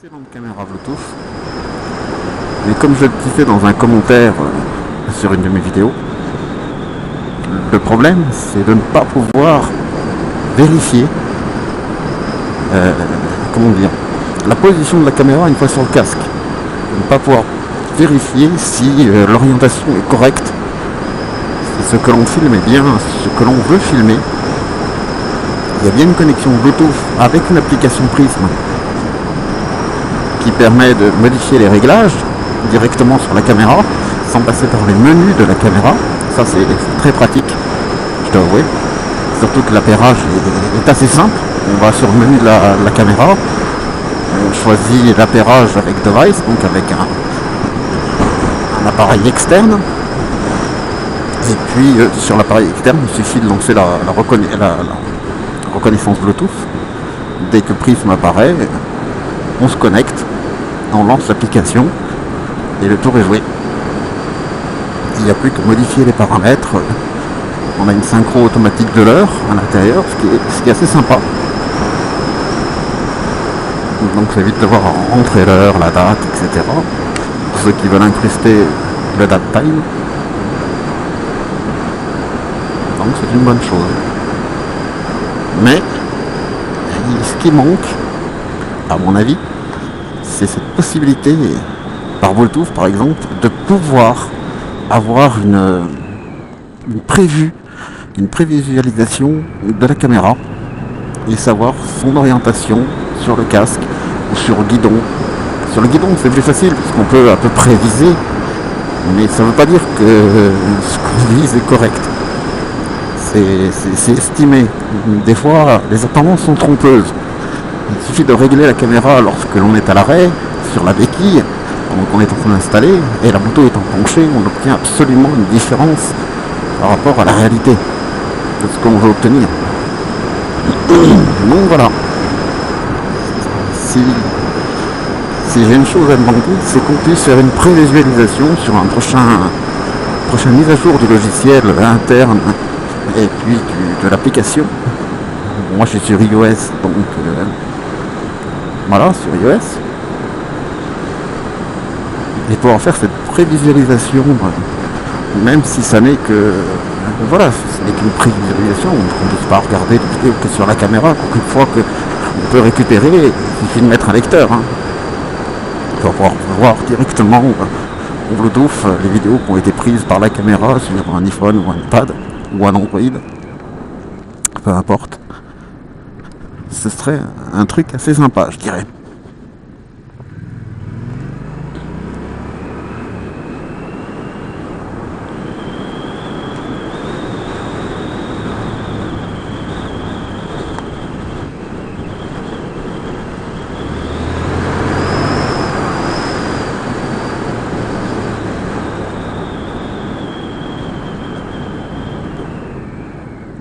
Excellente caméra Bluetooth. Mais comme je le disais dans un commentaire sur une de mes vidéos, le problème c'est de ne pas pouvoir vérifier comment dire, la position de la caméra une fois sur le casque. De ne pas pouvoir vérifier si l'orientation est correcte, si ce que l'on filme est bien ce que l'on veut filmer. Il y a bien une connexion Bluetooth avec une application Prism qui permet de modifier les réglages directement sur la caméra sans passer par les menus de la caméra. Ça c'est très pratique, je dois avouer. Surtout que l'appairage est assez simple. On va sur le menu de la caméra, on choisit l'appairage avec device, donc avec un appareil externe. Et puis sur l'appareil externe, il suffit de lancer la reconnaissance Bluetooth. Dès que Prism apparaît, on se connecte, on lance l'application et le tour est joué. Il n'y a plus qu'à modifier les paramètres. On a une synchro automatique de l'heure à l'intérieur, ce qui est assez sympa. Donc ça évite de voir rentrer l'heure, la date, etc. Pour ceux qui veulent incruster le date time. Donc c'est une bonne chose. Mais ce qui manque, à mon avis, c'est cette possibilité, par Bluetooth par exemple, de pouvoir avoir une prévisualisation de la caméra et savoir son orientation sur le casque ou sur le guidon. Sur le guidon c'est plus facile parce qu'on peut à peu près viser, mais ça ne veut pas dire que ce qu'on vise est correct. C'est estimé. Des fois les tendances sont trompeuses. Il suffit de régler la caméra lorsque l'on est à l'arrêt, sur la béquille, pendant qu'on est en train d'installer, et la moto étant penchée, on obtient absolument une différence par rapport à la réalité de ce qu'on veut obtenir. Donc voilà. Si j'ai une chose à demander, c'est qu'on puisse faire une prévisualisation sur un prochaine mise à jour du logiciel interne et puis de l'application. Moi je suis sur iOS, donc voilà, sur iOS. Et pouvoir faire cette prévisualisation, même si ça n'est que voilà, ce n'est qu'une prévisualisation, on ne peut pas regarder les vidéos que sur la caméra. Une fois qu'on peut récupérer, il suffit de mettre un lecteur. On va pouvoir voir directement en Bluetooth les vidéos qui ont été prises par la caméra sur un iPhone ou un iPad ou un Android, peu importe. Ce serait un truc assez sympa, je dirais.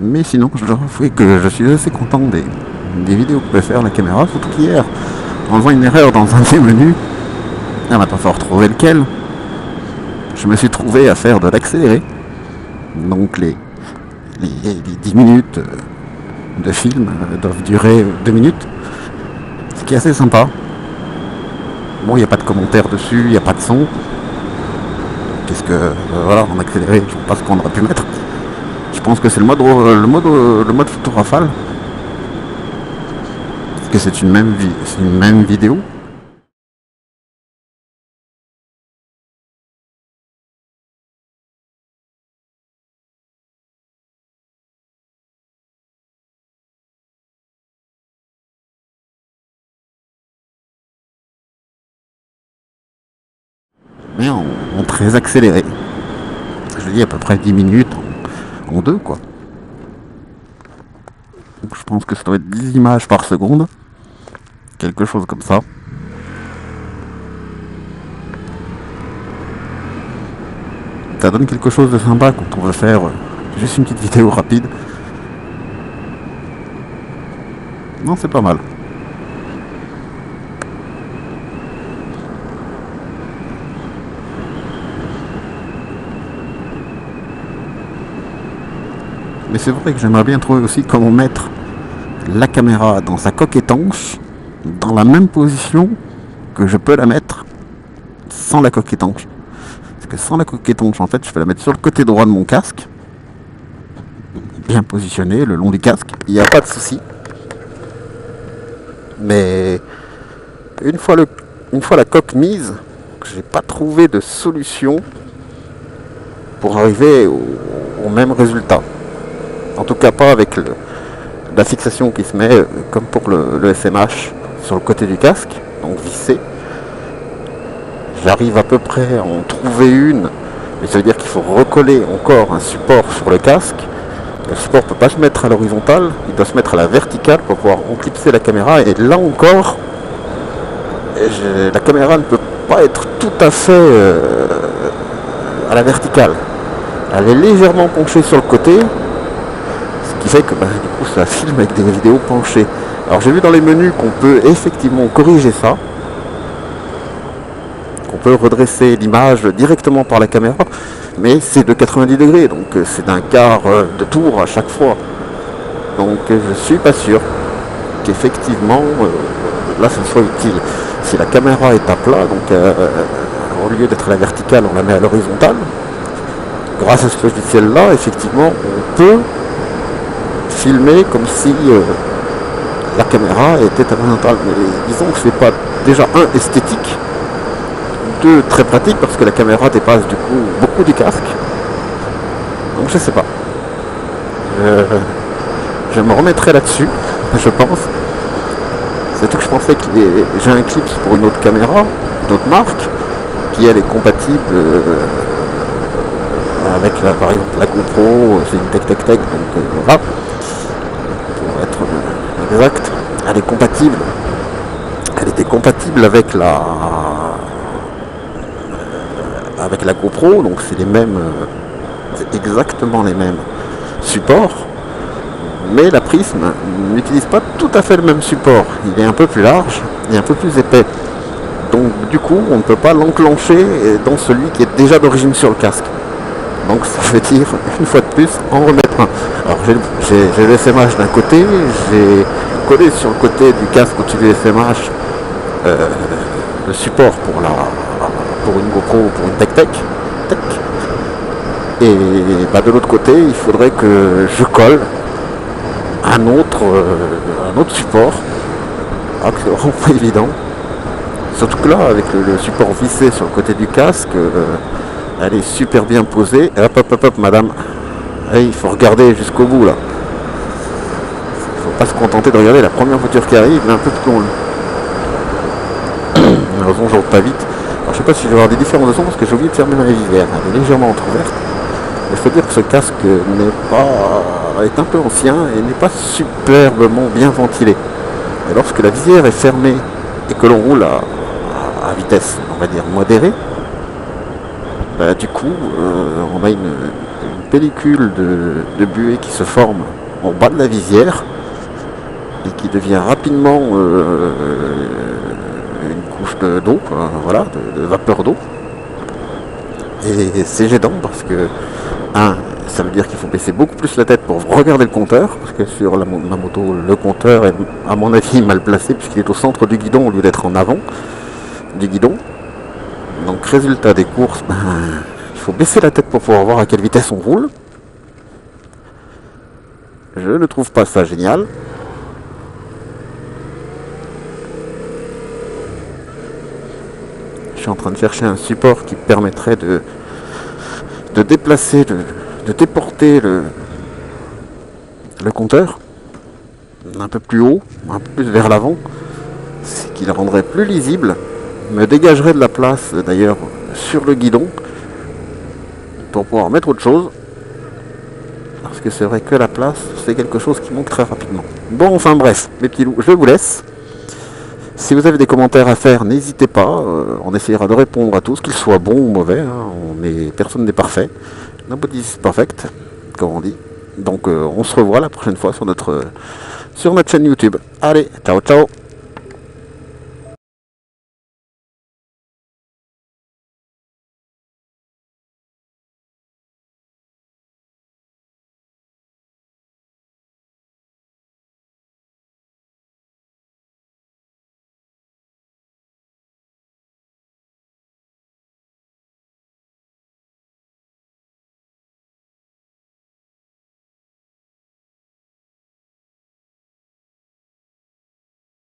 Mais sinon, je dois avouer que je suis assez content des vidéos que peut faire la caméra, surtout qu'hier, en faisant une erreur dans un des menus, on n'a pas fait retrouver lequel, je me suis trouvé à faire de l'accéléré. Donc les 10 minutes de film doivent durer 2 minutes, ce qui est assez sympa. Bon, il n'y a pas de commentaires dessus, il n'y a pas de son. Qu'est-ce que... voilà, en accéléré, je ne sais pas ce qu'on aurait pu mettre. Je pense que c'est le mode photo rafale. Parce que c'est une même vidéo. Mais en très accéléré. Je dis à peu près 10 minutes en 2 quoi. Donc je pense que ça doit être 10 images par seconde. Quelque chose comme ça. Ça donne quelque chose de sympa quand on veut faire juste une petite vidéo rapide. Non, c'est pas mal. Mais c'est vrai que j'aimerais bien trouver aussi comment mettre la caméra dans sa coque étanche, dans la même position que je peux la mettre sans la coque étanche. Parce que sans la coque étanche, en fait, je peux la mettre sur le côté droit de mon casque, bien positionné le long du casque, il n'y a pas de souci. Mais une fois la coque mise, j'ai pas trouvé de solution pour arriver au même résultat. En tout cas pas avec la fixation qui se met comme pour le SMH sur le côté du casque, donc vissé. J'arrive à peu près à en trouver une, mais ça veut dire qu'il faut recoller encore un support sur le casque. Le support ne peut pas se mettre à l'horizontale, il doit se mettre à la verticale pour pouvoir enclipser la caméra. Et là encore, la caméra ne peut pas être tout à fait à la verticale. Elle est légèrement penchée sur le côté, ce qui fait que du coup ça filme avec des vidéos penchées. Alors j'ai vu dans les menus qu'on peut effectivement corriger ça, qu'on peut redresser l'image directement par la caméra, mais c'est de 90 degrés, donc c'est d'un quart de tour à chaque fois. Donc je suis pas sûr qu'effectivement là ça soit utile. Si la caméra est à plat, donc au lieu d'être à la verticale, on la met à l'horizontale. Grâce à ce logiciel là, effectivement, on peut filmer comme si la caméra était à l'horizontale. Mais disons que c'est pas déjà esthétique, deux très pratique parce que la caméra dépasse du coup beaucoup du casque. Donc je sais pas. Je me remettrai là-dessus, je pense. C'est tout que je pensais que j'ai un clip pour une autre caméra, une autre marque, qui elle est compatible avec par exemple la GoPro, c'est une Tech, donc voilà. Pour être exact, elle est compatible. Elle était compatible avec la GoPro, donc c'est les mêmes, c'est exactement les mêmes supports, mais la Prism n'utilise pas tout à fait le même support. Il est un peu plus large et un peu plus épais, donc du coup on ne peut pas l'enclencher dans celui qui est déjà d'origine sur le casque. Donc ça veut dire une fois de plus en remettre un. Alors j'ai le SMH d'un côté, j'ai collé sur le côté du casque au-dessus du SMH le support pour une GoPro ou pour une Tech. Et de l'autre côté, il faudrait que je colle un autre support. Alors que c'est vraiment pas évident. Surtout que là, avec le support vissé sur le côté du casque, elle est super bien posée. Et hop, madame. Et il faut regarder jusqu'au bout là. Il faut pas se contenter de regarder la première voiture qui arrive, mais un peu plus loin. Heureusement, je roule pas vite. Alors, je sais pas si je vais avoir des différences de son parce que j'ai oublié de fermer ma visière. Elle est légèrement entrouverte. Il faut dire que ce casque est un peu ancien et n'est pas superbement bien ventilé. Et lorsque la visière est fermée et que l'on roule à vitesse, on va dire modérée, du coup, on a une pellicule de buée qui se forme en bas de la visière et qui devient rapidement une couche d'eau, voilà, de vapeur d'eau. Et c'est gênant parce que ça veut dire qu'il faut baisser beaucoup plus la tête pour regarder le compteur, parce que sur ma moto, le compteur est à mon avis mal placé puisqu'il est au centre du guidon au lieu d'être en avant du guidon. Donc résultat des courses, il faut baisser la tête pour pouvoir voir à quelle vitesse on roule. Je ne trouve pas ça génial. Je suis en train de chercher un support qui permettrait de déplacer, de déporter le compteur un peu plus haut, un peu plus vers l'avant, ce qui le rendrait plus lisible, me dégagerait de la place d'ailleurs sur le guidon pour pouvoir mettre autre chose, parce que c'est vrai que la place c'est quelque chose qui manque très rapidement. Bon, enfin bref, mes petits loups, je vous laisse. Si vous avez des commentaires à faire, n'hésitez pas, on essaiera de répondre à tous, qu'ils soient bons ou mauvais, personne n'est parfait, nobody is perfect, comme on dit. Donc on se revoit la prochaine fois sur notre chaîne YouTube. Allez, ciao ciao.